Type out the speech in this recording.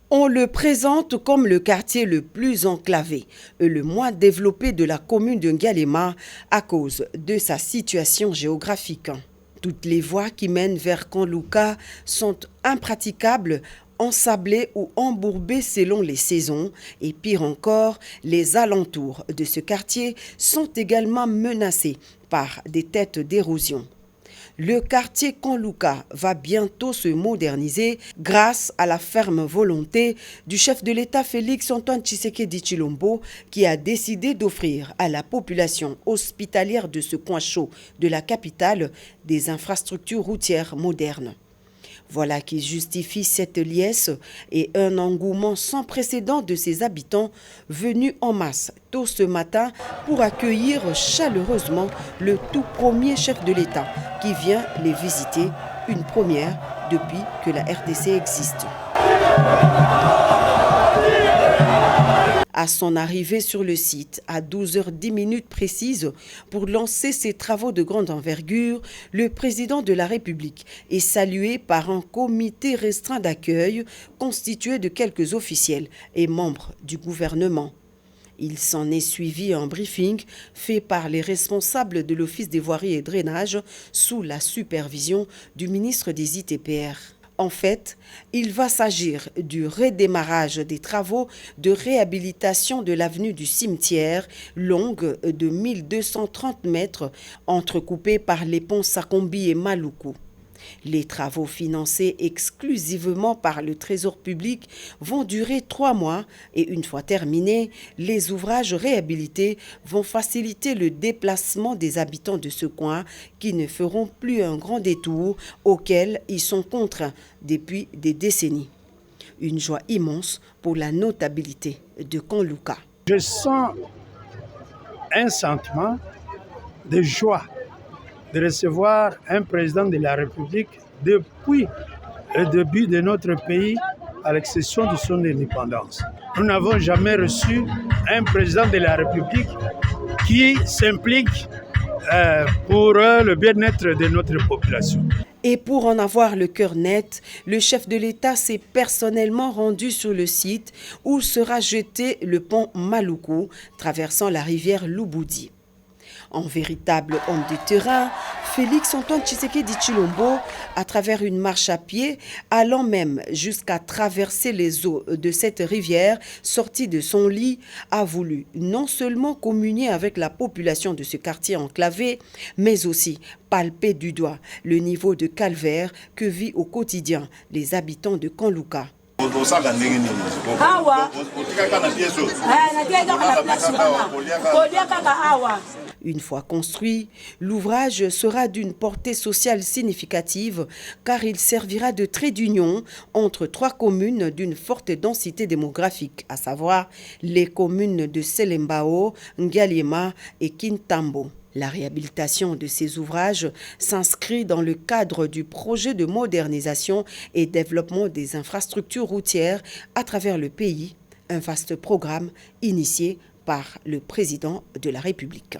On le présente comme le quartier le plus enclavé et le moins développé de la commune de Ngalema à cause de sa situation géographique. Toutes les voies qui mènent vers Kanlouka sont impraticables, ensablées ou embourbées selon les saisons. Et pire encore, les alentours de ce quartier sont également menacés par des têtes d'érosion. Le quartier Kanlouka va bientôt se moderniser grâce à la ferme volonté du chef de l'État Félix-Antoine Tshisekedi Tshilombo qui a décidé d'offrir à la population hospitalière de ce coin chaud de la capitale des infrastructures routières modernes. Voilà qui justifie cette liesse et un engouement sans précédent de ses habitants venus en masse tôt ce matin pour accueillir chaleureusement le tout premier chef de l'État qui vient les visiter, une première depuis que la RDC existe. À son arrivée sur le site, à 12h10 précises, pour lancer ses travaux de grande envergure, le président de la République est salué par un comité restreint d'accueil constitué de quelques officiels et membres du gouvernement. Il s'en est suivi un briefing fait par les responsables de l'Office des voiries et drainage sous la supervision du ministre des ITPR. En fait, il va s'agir du redémarrage des travaux de réhabilitation de l'avenue du Cimetière, longue de 1230 mètres, entrecoupée par les ponts Sakombi et Maluku. Les travaux financés exclusivement par le Trésor public vont durer 3 mois et une fois terminés, les ouvrages réhabilités vont faciliter le déplacement des habitants de ce coin qui ne feront plus un grand détour auquel ils sont contraints depuis des décennies. Une joie immense pour la notabilité de Kanlouka. Je sens un sentiment de joie de recevoir un président de la République depuis le début de notre pays, à l'exception de son indépendance. Nous n'avons jamais reçu un président de la République qui s'implique pour le bien-être de notre population. Et pour en avoir le cœur net, le chef de l'État s'est personnellement rendu sur le site où sera jeté le pont Maluku, traversant la rivière Lubudi. En véritable homme de terrain, Félix-Antoine Tshisekedi Tshilombo, à travers une marche à pied, allant même jusqu'à traverser les eaux de cette rivière, sortie de son lit, a voulu non seulement communier avec la population de ce quartier enclavé, mais aussi palper du doigt le niveau de calvaire que vit au quotidien les habitants de Kanlouka. Une fois construit, l'ouvrage sera d'une portée sociale significative car il servira de trait d'union entre 3 communes d'une forte densité démographique, à savoir les communes de Selembao, Ngalema et Kintambo. La réhabilitation de ces ouvrages s'inscrit dans le cadre du projet de modernisation et développement des infrastructures routières à travers le pays, un vaste programme initié par le président de la République.